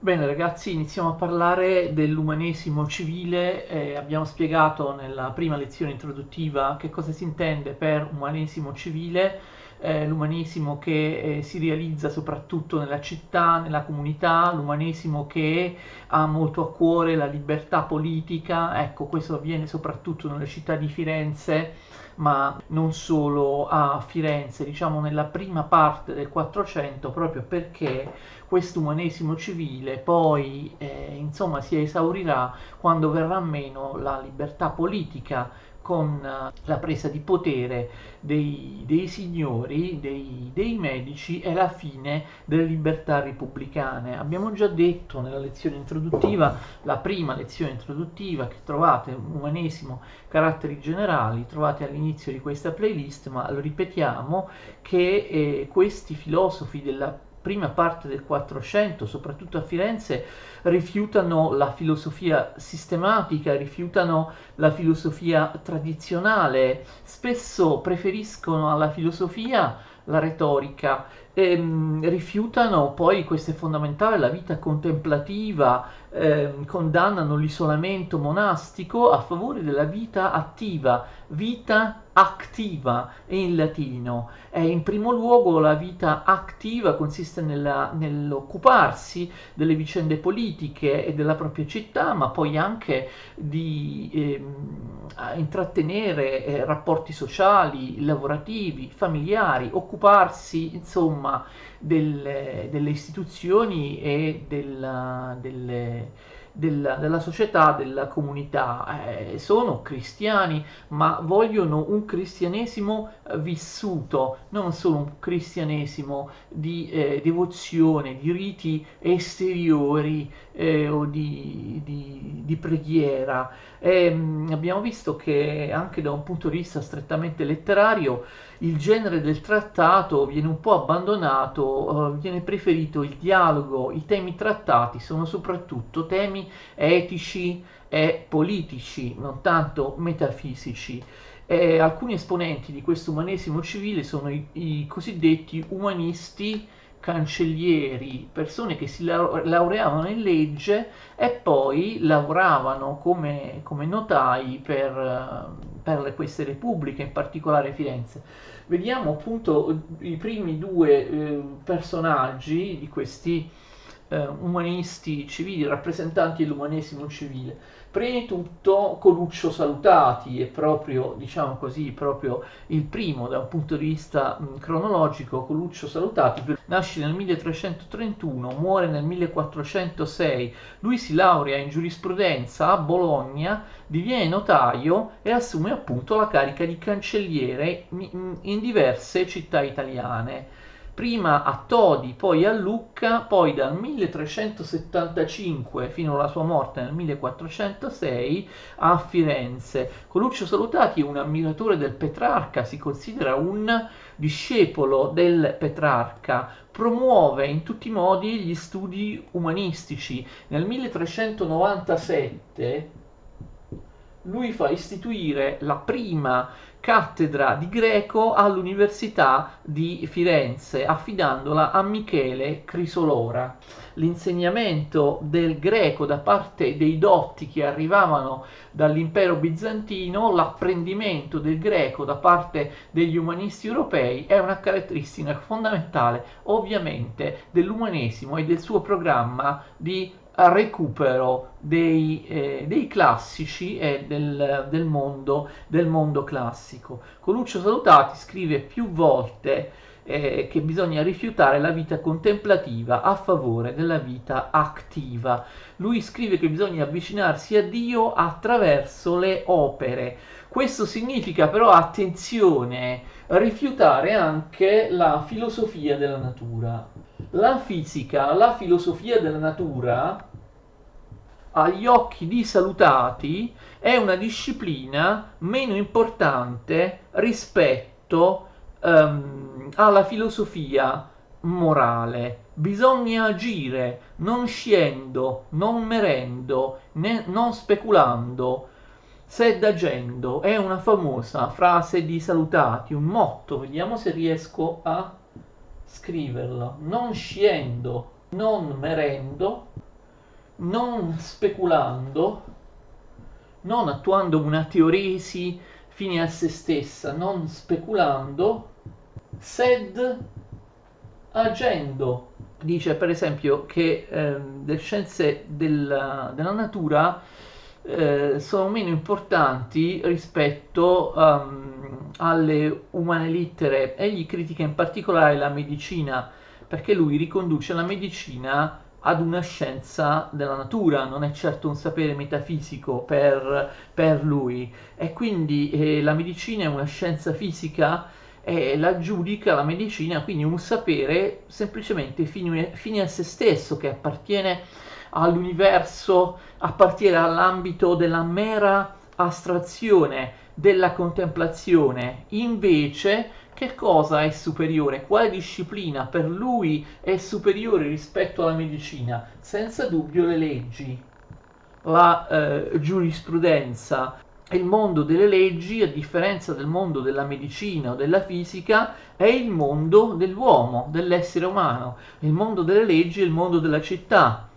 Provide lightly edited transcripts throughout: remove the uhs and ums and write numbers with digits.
Bene ragazzi, iniziamo a parlare dell'umanesimo civile. Abbiamo spiegato nella prima lezione introduttiva che cosa si intende per umanesimo civile, l'umanesimo che si realizza soprattutto nella città, nella comunità, l'umanesimo che ha molto a cuore la libertà politica. Ecco, questo avviene soprattutto nelle città di Firenze, ma non solo a Firenze, diciamo nella prima parte del Quattrocento, proprio perché questo umanesimo civile poi insomma si esaurirà quando verrà meno la libertà politica con la presa di potere dei signori, dei medici e la fine delle libertà repubblicane. Abbiamo già detto nella lezione introduttiva, la prima lezione introduttiva che trovate, umanesimo, caratteri generali, trovate all'inizio di questa playlist, ma lo ripetiamo che questi filosofi della prima parte del Quattrocento, soprattutto a Firenze, rifiutano la filosofia sistematica, rifiutano la filosofia tradizionale, spesso preferiscono alla filosofia la retorica, rifiutano poi, questo è fondamentale, la vita contemplativa, condannano l'isolamento monastico a favore della vita activa in latino. In primo luogo la vita attiva consiste nell'occuparsi delle vicende politiche e della propria città, ma poi anche di intrattenere rapporti sociali, lavorativi, familiari, occuparsi insomma delle istituzioni e della società, della comunità. Sono cristiani, ma vogliono un cristianesimo vissuto, non solo un cristianesimo di devozione, di riti esteriori o di preghiera. Abbiamo visto che anche da un punto di vista strettamente letterario il genere del trattato viene un po' abbandonato, viene preferito il dialogo. I temi trattati sono soprattutto temi etici e politici, non tanto metafisici. Alcuni esponenti di questo umanesimo civile sono i cosiddetti umanisti cancellieri, persone che si laureavano in legge e poi lavoravano come notai per queste repubbliche, in particolare Firenze. Vediamo appunto i primi due personaggi di questi umanisti civili, rappresentanti dell'umanesimo civile. Prima di tutto Coluccio Salutati è proprio, diciamo così, proprio il primo da un punto di vista cronologico. Coluccio Salutati nasce nel 1331, muore nel 1406, lui si laurea in giurisprudenza a Bologna, diviene notaio e assume appunto la carica di cancelliere in diverse città italiane. Prima a Todi, poi a Lucca, poi dal 1375 fino alla sua morte nel 1406 a Firenze. Coluccio Salutati è un ammiratore del Petrarca, si considera un discepolo del Petrarca, promuove in tutti i modi gli studi umanistici. Nel 1397 lui fa istituire la prima cattedra di greco all'Università di Firenze, affidandola a Michele Crisolora. L'insegnamento del greco da parte dei dotti che arrivavano dall'impero bizantino, l'apprendimento del greco da parte degli umanisti europei è una caratteristica fondamentale, ovviamente, dell'umanesimo e del suo programma di recupero dei classici e del mondo classico. Coluccio Salutati scrive più volte che bisogna rifiutare la vita contemplativa a favore della vita attiva. Lui scrive che bisogna avvicinarsi a Dio attraverso le opere. Questo significa però, attenzione, rifiutare anche la filosofia della natura. La fisica, la filosofia della natura, agli occhi di Salutati, è una disciplina meno importante rispetto alla filosofia morale. Bisogna agire, non sciendo, non merendo, non speculando, sed agendo. È una famosa frase di Salutati, un motto. Vediamo se riesco a scriverlo: non sciendo, non merendo, non speculando, non attuando una teoresi fine a se stessa, non speculando, sed agendo. Dice per esempio che le scienze della natura sono meno importanti rispetto alle umane lettere. Egli critica in particolare la medicina perché lui riconduce la medicina ad una scienza della natura, non è certo un sapere metafisico per lui. E quindi la medicina è una scienza fisica e la giudica la medicina, quindi un sapere semplicemente fine a se stesso, che appartiene all'universo, appartiene all'ambito della mera astrazione, della contemplazione. Invece, che cosa è superiore? Quale disciplina per lui è superiore rispetto alla medicina? Senza dubbio le leggi, la giurisprudenza. Il mondo delle leggi, a differenza del mondo della medicina o della fisica, è il mondo dell'uomo, dell'essere umano. Il mondo delle leggi è il mondo della città,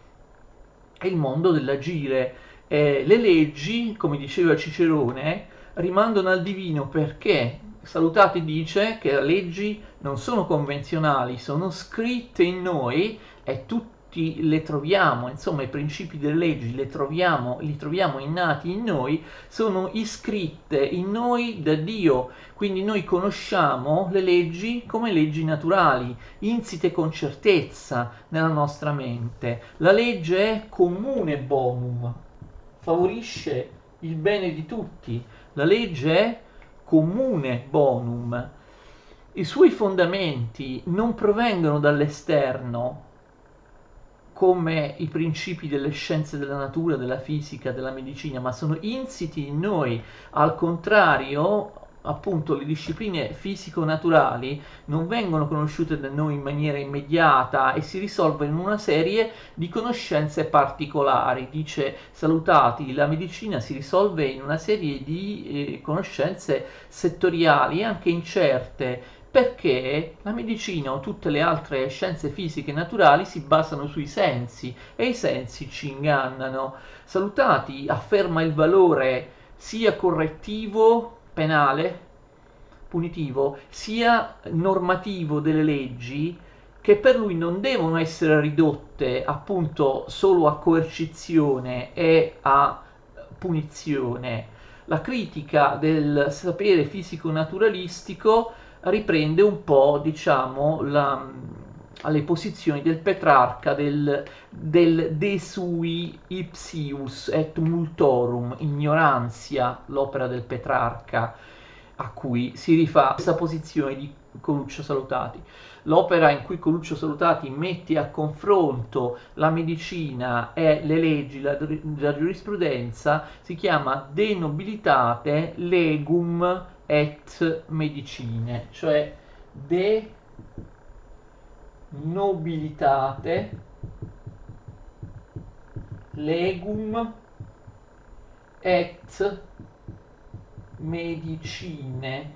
è il mondo dell'agire. Le leggi, come diceva Cicerone, rimandano al divino perché Salutati dice che le leggi non sono convenzionali, sono scritte in noi e tutti le troviamo, insomma i principi delle leggi li troviamo innati in noi, sono iscritte in noi da Dio, quindi noi conosciamo le leggi come leggi naturali, insite con certezza nella nostra mente. La legge è comune bonum, favorisce il bene di tutti. La legge è comune bonum. I suoi fondamenti non provengono dall'esterno, come i principi delle scienze della natura, della fisica, della medicina, ma sono insiti in noi. Al contrario, appunto, le discipline fisico-naturali non vengono conosciute da noi in maniera immediata e si risolvono in una serie di conoscenze particolari. Dice Salutati, la medicina si risolve in una serie di conoscenze settoriali, anche incerte, perché la medicina o tutte le altre scienze fisiche e naturali si basano sui sensi e i sensi ci ingannano. Salutati afferma il valore sia correttivo, penale, punitivo, sia normativo delle leggi, che per lui non devono essere ridotte appunto solo a coercizione e a punizione. La critica del sapere fisico-naturalistico riprende un po', diciamo, alle posizioni del Petrarca del de sui ipsius et multorum, ignorantia, l'opera del Petrarca, a cui si rifà questa posizione di Coluccio Salutati. L'opera in cui Coluccio Salutati mette a confronto la medicina e le leggi, la giurisprudenza, si chiama De Nobilitate Legum et Medicine, cioè De Nobilitate Legum et Medicine,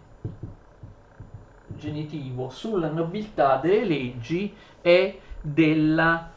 genitivo, sulla nobiltà delle leggi e della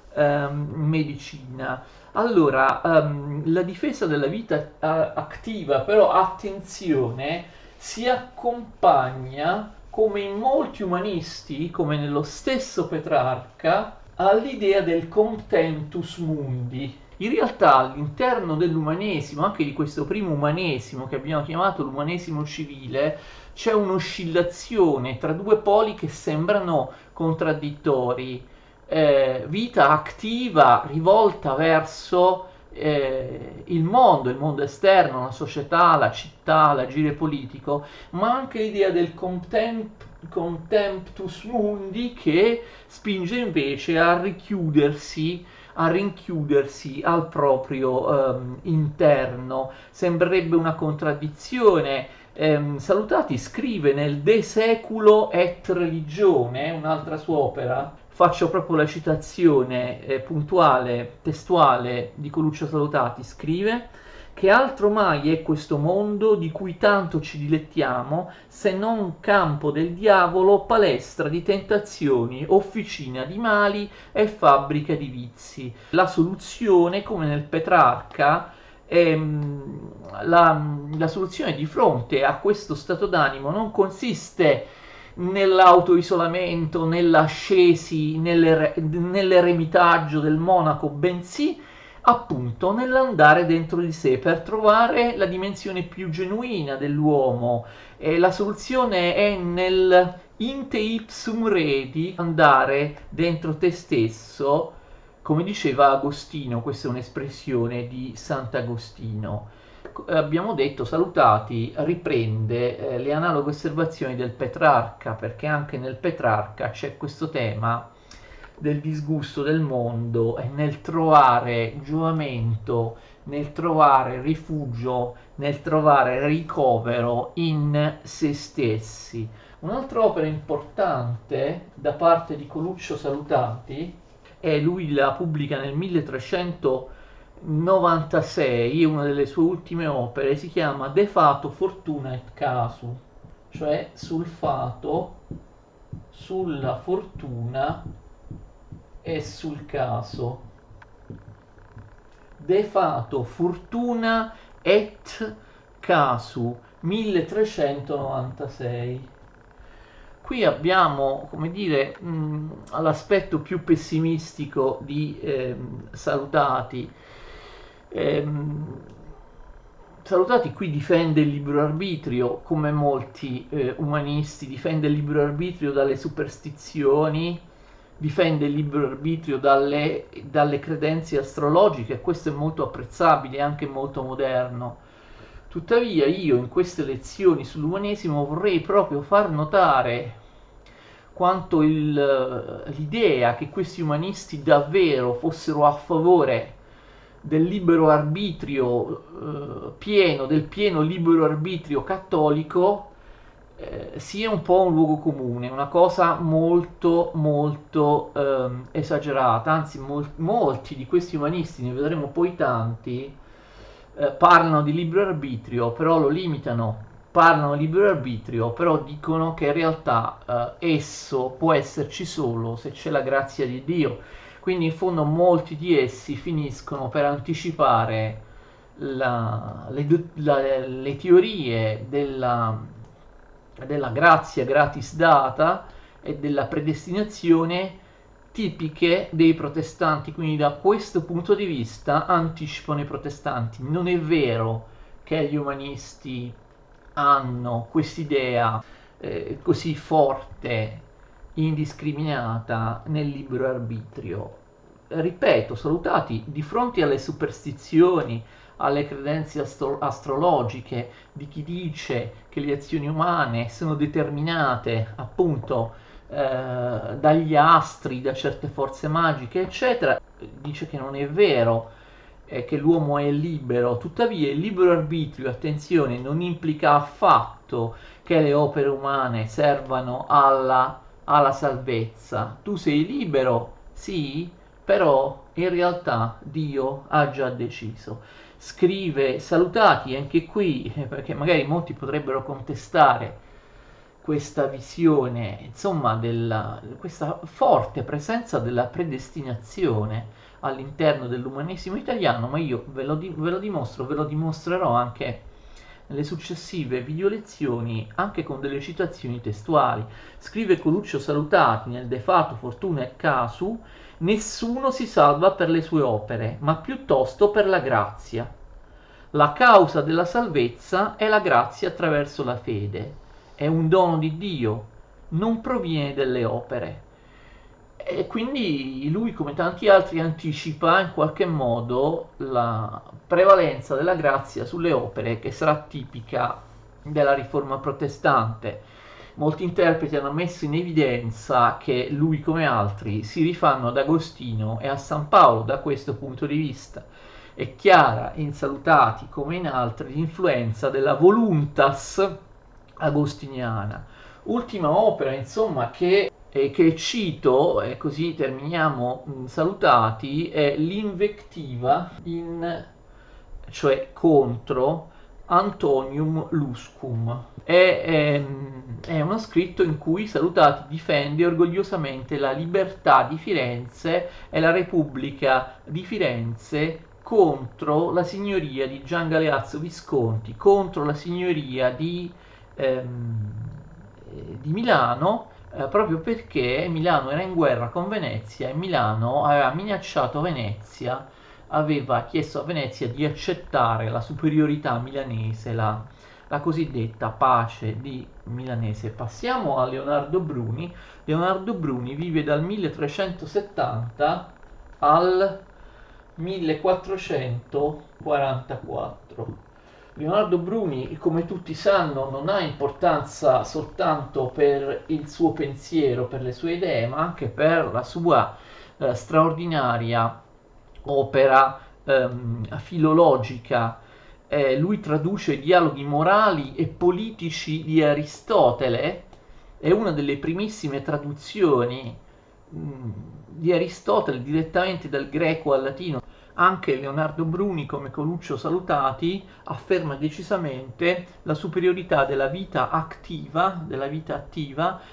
medicina. Allora, la difesa della vita attiva, però attenzione, si accompagna, come in molti umanisti, come nello stesso Petrarca, all'idea del contemptus mundi. In realtà all'interno dell'umanesimo, anche di questo primo umanesimo che abbiamo chiamato l'umanesimo civile, c'è un'oscillazione tra due poli che sembrano contraddittori. Vita attiva rivolta verso il mondo esterno, la società, la città, l'agire politico, ma anche l'idea del contemptus mundi che spinge invece a rinchiudersi al proprio interno. Sembrerebbe una contraddizione. Salutati scrive nel De Seculo et Religione, un'altra sua opera, faccio proprio la citazione puntuale, testuale di Coluccio Salutati, scrive Che altro mai è questo mondo di cui tanto ci dilettiamo, se non campo del diavolo, palestra di tentazioni, officina di mali e fabbrica di vizi? La soluzione, come nel Petrarca, la soluzione di fronte a questo stato d'animo non consiste nell'autoisolamento, nell'ascesi, nell'eremitaggio del monaco, bensì appunto nell'andare dentro di sé per trovare la dimensione più genuina dell'uomo. E la soluzione è nel inte ipsum redi, andare dentro te stesso, come diceva Agostino. Questa è un'espressione di Sant'Agostino. Abbiamo detto, Salutati riprende le analoghe osservazioni del Petrarca, perché anche nel Petrarca c'è questo tema del disgusto del mondo e nel trovare giovamento, nel trovare rifugio, nel trovare ricovero in se stessi. Un'altra opera importante da parte di Coluccio Salutati, e lui la pubblica nel 1396, una delle sue ultime opere, si chiama De Fato Fortuna et Casu, cioè sul fato, sulla fortuna e sul caso. De Fato Fortuna et Casu, 1396. Qui abbiamo, come dire, l'aspetto più pessimistico di Salutati. Salutati qui difende il libero arbitrio, come molti umanisti, difende il libero arbitrio dalle superstizioni, difende il libero arbitrio dalle credenze astrologiche, e questo è molto apprezzabile e anche molto moderno. Tuttavia io in queste lezioni sull'umanesimo vorrei proprio far notare quanto l'idea che questi umanisti davvero fossero a favore del libero arbitrio del pieno libero arbitrio cattolico sia un po' un luogo comune, una cosa molto molto esagerata. Anzi, molti di questi umanisti, ne vedremo poi tanti, parlano di libero arbitrio, però lo limitano. Parlano di libero arbitrio, però dicono che in realtà esso può esserci solo se c'è la grazia di Dio. Quindi in fondo molti di essi finiscono per anticipare le teorie della grazia gratis data e della predestinazione tipiche dei protestanti. Quindi da questo punto di vista anticipano i protestanti. Non è vero che gli umanisti hanno quest'idea così forte, indiscriminata nel libero arbitrio. Ripeto, Salutati, di fronte alle superstizioni, alle credenze astrologiche di chi dice che le azioni umane sono determinate appunto dagli astri, da certe forze magiche, eccetera, dice che non è vero, che l'uomo è libero. Tuttavia il libero arbitrio, attenzione, non implica affatto che le opere umane servano alla salvezza. Tu sei libero, sì, però in realtà Dio ha già deciso. Scrive Salutati anche qui, perché magari molti potrebbero contestare questa visione, insomma, questa forte presenza della predestinazione all'interno dell'umanesimo italiano, ma io ve lo dimostro, ve lo dimostrerò anche nelle successive video lezioni, anche con delle citazioni testuali. Scrive Coluccio Salutati nel De Fato Fortuna et Casu: nessuno si salva per le sue opere, ma piuttosto per la grazia. La causa della salvezza è la grazia attraverso la fede. È un dono di Dio, non proviene dalle opere. E quindi lui, come tanti altri, anticipa in qualche modo la prevalenza della grazia sulle opere, che sarà tipica della riforma protestante. Molti interpreti hanno messo in evidenza che lui, come altri, si rifanno ad Agostino e a San Paolo da questo punto di vista. È chiara in Salutati come in altri l'influenza della voluntas agostiniana. Ultima opera, insomma, che cito, e così terminiamo Salutati, è l'invectiva in cioè contro Antonium Luscum. È uno scritto in cui Salutati difende orgogliosamente la libertà di Firenze e la Repubblica di Firenze contro la signoria di Gian Galeazzo Visconti, contro la signoria di Milano, proprio perché Milano era in guerra con Venezia e Milano aveva minacciato Venezia, aveva chiesto a Venezia di accettare la superiorità milanese, la cosiddetta pace di Milanese. Passiamo a Leonardo Bruni. Leonardo Bruni vive dal 1370 al 1444. Leonardo Bruni, come tutti sanno, non ha importanza soltanto per il suo pensiero, per le sue idee, ma anche per la sua straordinaria opera filologica. Lui traduce i dialoghi morali e politici di Aristotele, è una delle primissime traduzioni di Aristotele direttamente dal greco al latino. Anche Leonardo Bruni, come Coluccio Salutati, afferma decisamente la superiorità della vita attiva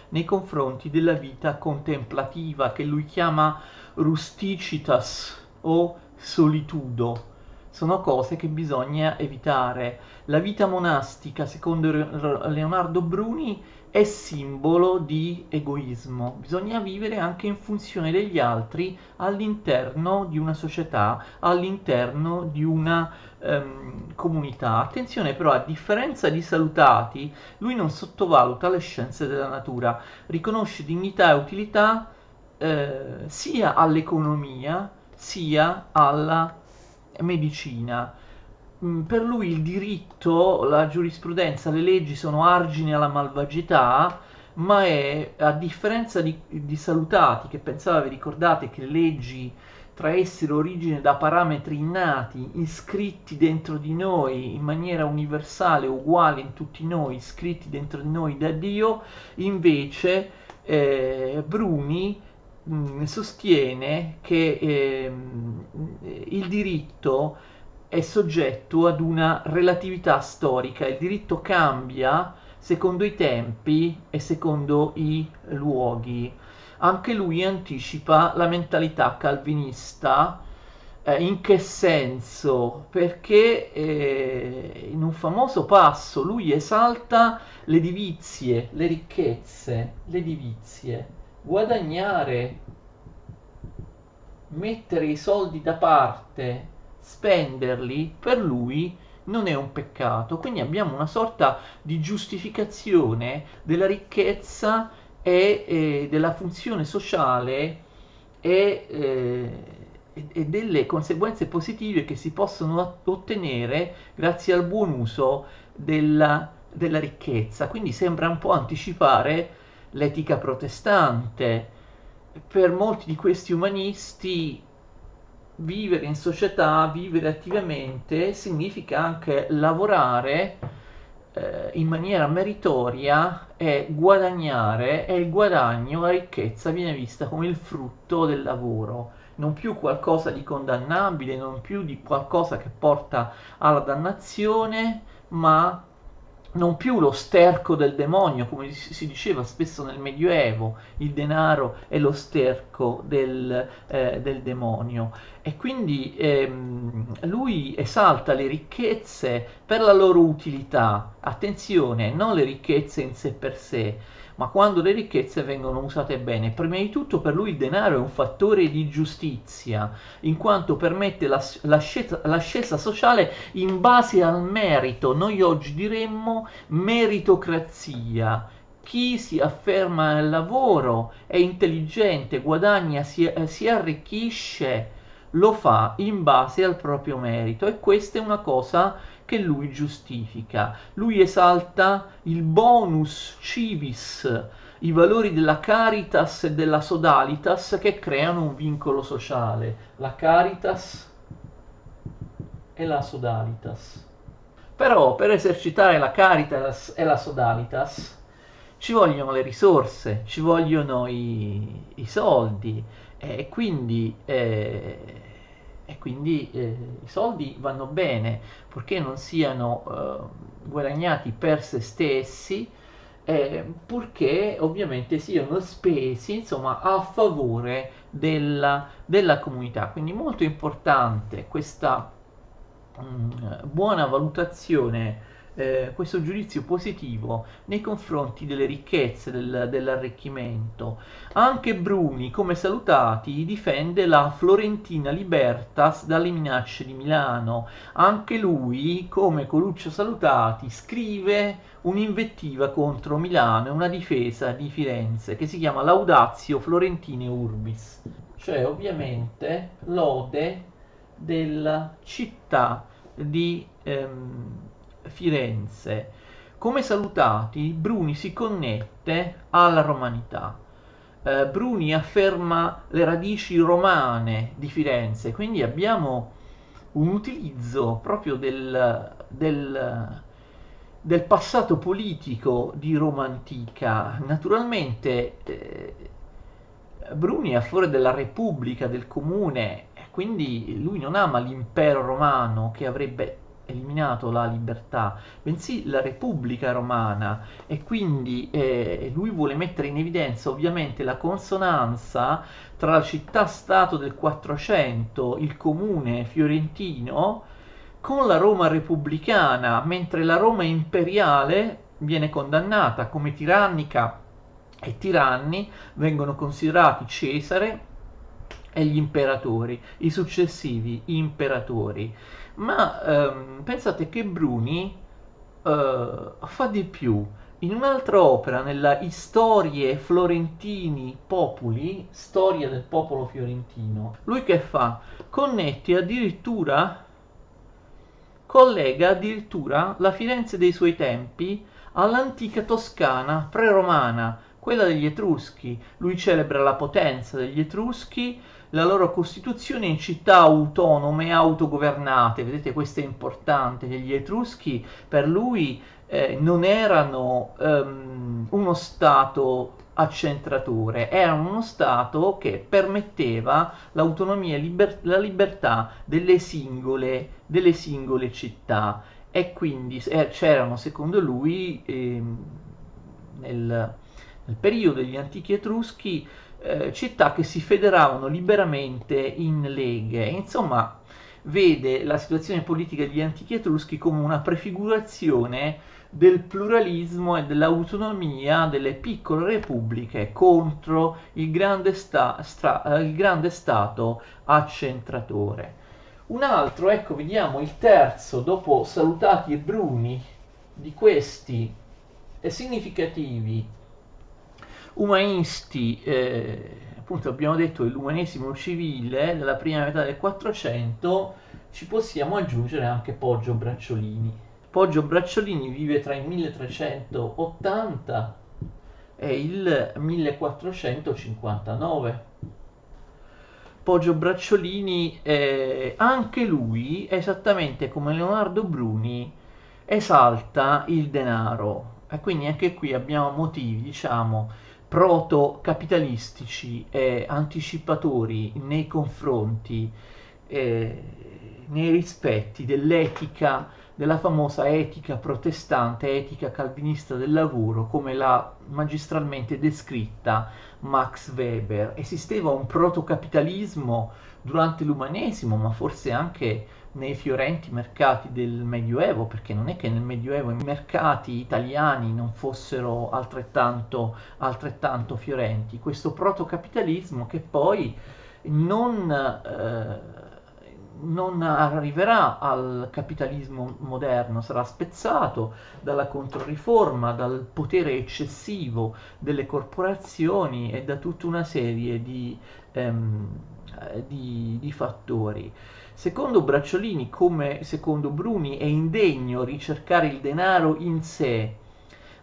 nei confronti della vita contemplativa, che lui chiama rusticitas o solitudo. Sono cose che bisogna evitare. La vita monastica, secondo Leonardo Bruni, è simbolo di egoismo. Bisogna vivere anche in funzione degli altri all'interno di una società, all'interno di una comunità. Attenzione però, a differenza di Salutati, lui non sottovaluta le scienze della natura, riconosce dignità e utilità sia all'economia sia alla medicina. Per lui il diritto, la giurisprudenza, le leggi sono argini alla malvagità, ma è, a differenza di Salutati, che pensava, vi ricordate, che le leggi traessero origine da parametri innati, iscritti dentro di noi in maniera universale, uguale in tutti noi, iscritti dentro di noi da Dio, invece Bruni sostiene che il diritto è soggetto ad una relatività storica, il diritto cambia secondo i tempi e secondo i luoghi. Anche lui anticipa la mentalità calvinista. In che senso? Perché in un famoso passo lui esalta le divizie, le ricchezze, le divizie, guadagnare, mettere i soldi da parte, spenderli, per lui non è un peccato. Quindi abbiamo una sorta di giustificazione della ricchezza e della funzione sociale e delle conseguenze positive che si possono ottenere grazie al buon uso della ricchezza. Quindi sembra un po' anticipare l'etica protestante. Per molti di questi umanisti vivere in società, vivere attivamente, significa anche lavorare in maniera meritoria e guadagnare, e il guadagno, la ricchezza viene vista come il frutto del lavoro, non più qualcosa di condannabile, non più di qualcosa che porta alla dannazione, ma non più lo sterco del demonio, come si diceva spesso nel Medioevo, il denaro è lo sterco del demonio. E quindi lui esalta le ricchezze per la loro utilità, attenzione, non le ricchezze in sé per sé, ma quando le ricchezze vengono usate bene. Prima di tutto per lui il denaro è un fattore di giustizia, in quanto permette l'ascesa sociale in base al merito. Noi oggi diremmo meritocrazia. Chi si afferma nel lavoro è intelligente, guadagna, si arricchisce, lo fa in base al proprio merito, e questa è una cosa che lui giustifica. Lui esalta il bonus civis, i valori della caritas e della sodalitas che creano un vincolo sociale. La caritas e la sodalitas. Però per esercitare la caritas e la sodalitas ci vogliono le risorse, ci vogliono i soldi, e quindi quindi i soldi vanno bene, purché non siano guadagnati per se stessi, purché ovviamente siano spesi, insomma, a favore della comunità. Quindi molto importante questa buona valutazione, questo giudizio positivo nei confronti delle ricchezze, dell'arricchimento. Anche Bruni, come salutati, difende la Florentina Libertas dalle minacce di Milano. Anche lui, come Coluccio Salutati, scrive un'invettiva contro Milano e una difesa di Firenze che si chiama Laudatio Florentine Urbis, cioè ovviamente lode della città di Firenze. Come salutati, Bruni si connette alla romanità. Bruni afferma le radici romane di Firenze, quindi abbiamo un utilizzo proprio del passato politico di Roma antica. Naturalmente Bruni è a favore della Repubblica, del comune, quindi lui non ama l'impero romano che avrebbe eliminato la libertà, bensì la Repubblica romana, e quindi lui vuole mettere in evidenza ovviamente la consonanza tra la città-stato del 400, il comune fiorentino, con la Roma repubblicana, mentre la Roma imperiale viene condannata come tirannica e tiranni vengono considerati Cesare e gli imperatori, i successivi imperatori. Ma pensate che Bruni fa di più. In un'altra opera, nella Storie Florentini Populi, storia del popolo fiorentino, lui che fa? Collega addirittura la Firenze dei suoi tempi all'antica Toscana pre-romana, quella degli Etruschi. Lui celebra la potenza degli Etruschi, la loro costituzione in città autonome e autogovernate. Vedete, questo è importante, che gli Etruschi per lui non erano uno stato accentratore, erano uno stato che permetteva l'autonomia e la libertà delle singole città, e quindi c'erano, secondo lui, nel periodo degli antichi Etruschi, città che si federavano liberamente in leghe. Insomma, vede la situazione politica degli antichi Etruschi come una prefigurazione del pluralismo e dell'autonomia delle piccole repubbliche contro il grande Stato accentratore. Un altro, ecco, vediamo il terzo, dopo Salutati e Bruni, di questi significativi umanisti, appunto abbiamo detto l'umanesimo civile della prima metà del 400, ci possiamo aggiungere anche Poggio Bracciolini. Poggio Bracciolini vive tra il 1380 e il 1459. Poggio Bracciolini, anche lui, esattamente come Leonardo Bruni, esalta il denaro, e quindi anche qui abbiamo motivi, diciamo, proto-capitalistici e anticipatori nei confronti, nei rispetti dell'etica, della famosa etica protestante, etica calvinista del lavoro, come l'ha magistralmente descritta Max Weber. Esisteva un protocapitalismo durante l'umanesimo, ma forse anche nei fiorenti mercati del Medioevo, perché non è che nel Medioevo i mercati italiani non fossero altrettanto fiorenti. Questo protocapitalismo che poi non arriverà al capitalismo moderno, sarà spezzato dalla Controriforma, dal potere eccessivo delle corporazioni e da tutta una serie di fattori. Secondo Bracciolini, come secondo Bruni, è indegno ricercare il denaro in sé,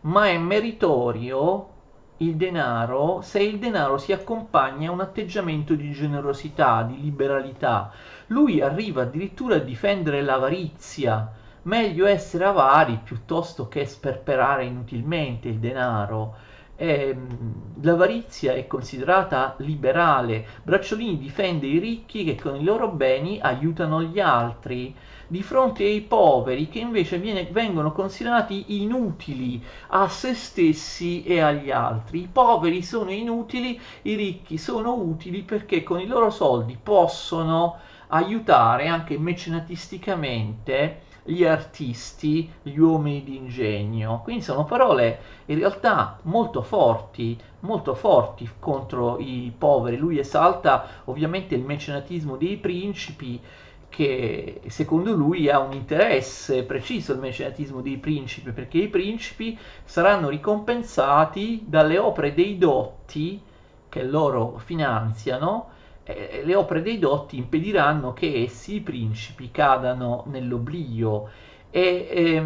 ma è meritorio il denaro se il denaro si accompagna a un atteggiamento di generosità, di liberalità. Lui arriva addirittura a difendere l'avarizia. Meglio essere avari piuttosto che sperperare inutilmente il denaro. L'avarizia è considerata liberale. Bracciolini difende i ricchi che con i loro beni aiutano gli altri, di fronte ai poveri che invece vengono considerati inutili a se stessi e agli altri. I poveri sono inutili, i ricchi sono utili perché con i loro soldi possono aiutare anche mecenatisticamente gli artisti, gli uomini di ingegno. Quindi sono parole in realtà molto forti contro i poveri. Lui esalta ovviamente il mecenatismo dei principi, che secondo lui ha un interesse preciso il mecenatismo dei principi, perché i principi saranno ricompensati dalle opere dei dotti che loro finanziano. Le opere dei dotti impediranno che essi, i principi, cadano nell'oblio. E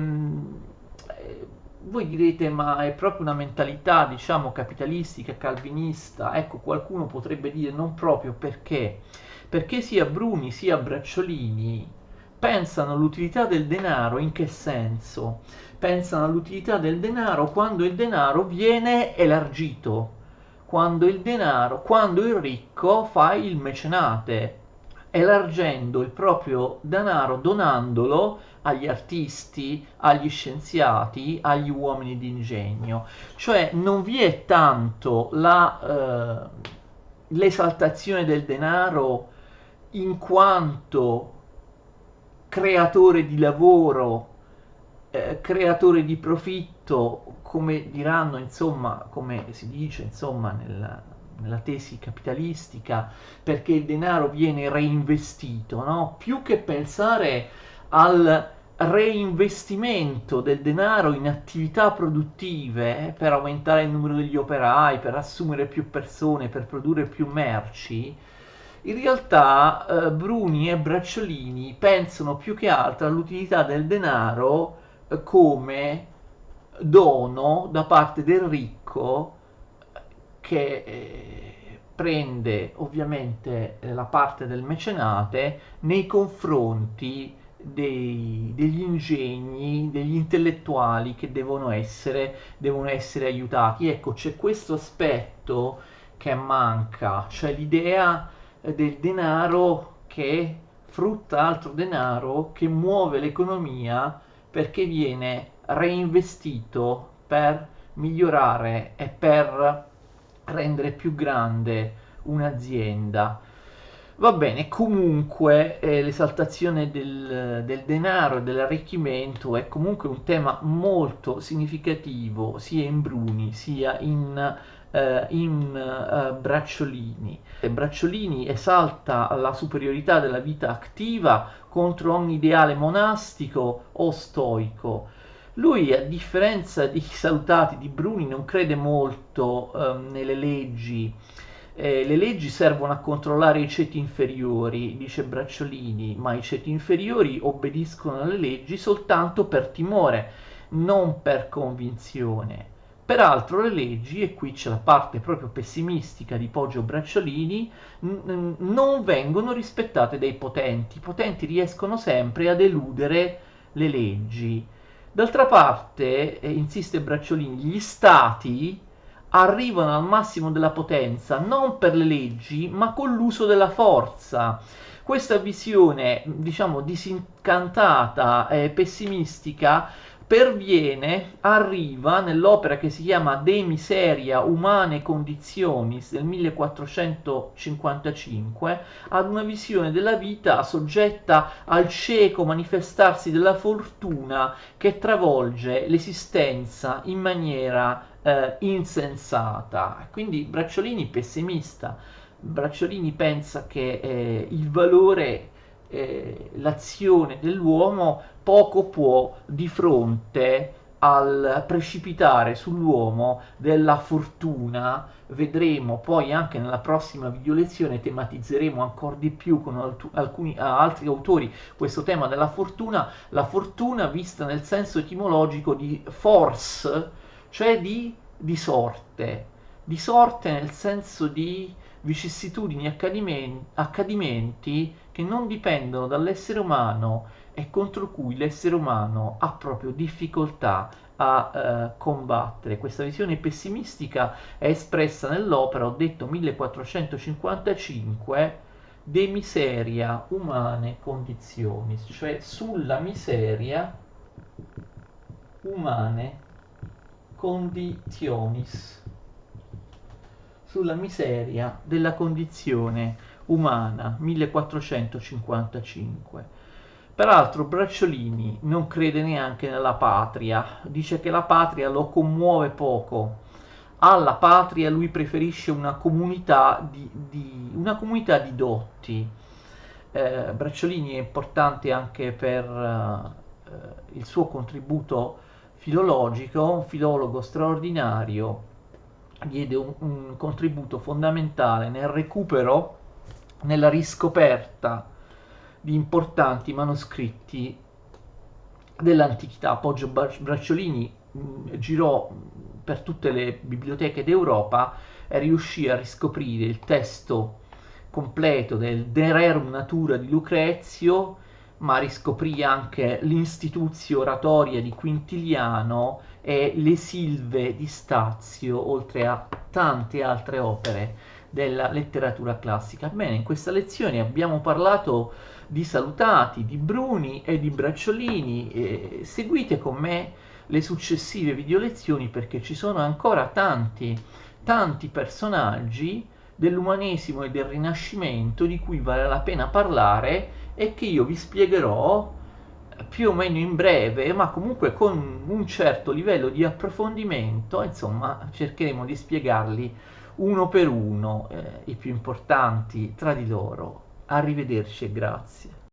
voi direte, ma è proprio una mentalità, diciamo, capitalistica, calvinista. Ecco, qualcuno potrebbe dire non proprio, perché? Perché sia Bruni sia Bracciolini pensano all'utilità del denaro. In che senso? Pensano all'utilità del denaro quando il denaro viene elargito, quando il ricco fa il mecenate, elargendo il proprio denaro, donandolo agli artisti, agli scienziati, agli uomini d'ingegno. Cioè non vi è tanto l'esaltazione del denaro in quanto creatore di lavoro, creatore di profitto, come diranno, insomma, come si dice, insomma, nella tesi capitalistica, perché il denaro viene reinvestito, no? Più che pensare al reinvestimento del denaro in attività produttive, per aumentare il numero degli operai, per assumere più persone, per produrre più merci. In realtà Bruni e Bracciolini pensano più che altro all'utilità del denaro come dono da parte del ricco, che prende ovviamente la parte del mecenate nei confronti degli ingegni, degli intellettuali che devono essere aiutati. Ecco, c'è questo aspetto che manca, cioè l'idea del denaro che frutta altro denaro, che muove l'economia perché viene reinvestito per migliorare e per rendere più grande un'azienda. Va bene, comunque l'esaltazione del denaro e dell'arricchimento è comunque un tema molto significativo sia in Bruni sia in Bracciolini. Bracciolini esalta la superiorità della vita attiva contro ogni ideale monastico o stoico. Lui, a differenza di Salutati, di Bruni, non crede molto nelle leggi. Le leggi servono a controllare i ceti inferiori, dice Bracciolini, ma i ceti inferiori obbediscono alle leggi soltanto per timore, non per convinzione. Peraltro le leggi, e qui c'è la parte proprio pessimistica di Poggio Bracciolini, non vengono rispettate dai potenti. I potenti riescono sempre ad eludere le leggi. D'altra parte, insiste Bracciolini, gli stati arrivano al massimo della potenza non per le leggi, ma con l'uso della forza. Questa visione, diciamo, disincantata e pessimistica arriva nell'opera che si chiama De Miseria Humanae Conditionis del 1455 ad una visione della vita soggetta al cieco manifestarsi della fortuna che travolge l'esistenza in maniera insensata. Quindi Bracciolini pessimista. Bracciolini pensa che il valore, l'azione dell'uomo poco può di fronte al precipitare sull'uomo della fortuna. Vedremo poi anche nella prossima video lezione, tematizzeremo ancora di più con alcuni altri autori questo tema della fortuna, la fortuna vista nel senso etimologico di force, cioè di sorte nel senso di vicissitudini, accadimenti che non dipendono dall'essere umano e contro cui l'essere umano ha proprio difficoltà a combattere. Questa visione pessimistica è espressa nell'opera, ho detto 1455, De miseria umane conditionis, cioè sulla miseria umane conditionis, sulla miseria della condizione umana, 1455. Peraltro Bracciolini non crede neanche nella patria, dice che la patria lo commuove poco. Alla patria lui preferisce una comunità di dotti. Bracciolini è importante anche per il suo contributo filologico, un filologo straordinario, diede un contributo fondamentale nel recupero, nella riscoperta di importanti manoscritti dell'antichità. Poggio Bracciolini girò per tutte le biblioteche d'Europa e riuscì a riscoprire il testo completo del De Rerum Natura di Lucrezio, ma riscoprì anche l'Institutio Oratoria di Quintiliano e le Silve di Stazio, oltre a tante altre opere della letteratura classica. Bene, in questa lezione abbiamo parlato di Salutati, di Bruni e di Bracciolini. Seguite con me le successive video lezioni perché ci sono ancora tanti personaggi dell'umanesimo e del Rinascimento di cui vale la pena parlare e che io vi spiegherò più o meno in breve, ma comunque con un certo livello di approfondimento. Insomma, cercheremo di spiegarli uno per uno, i più importanti tra di loro. Arrivederci e grazie.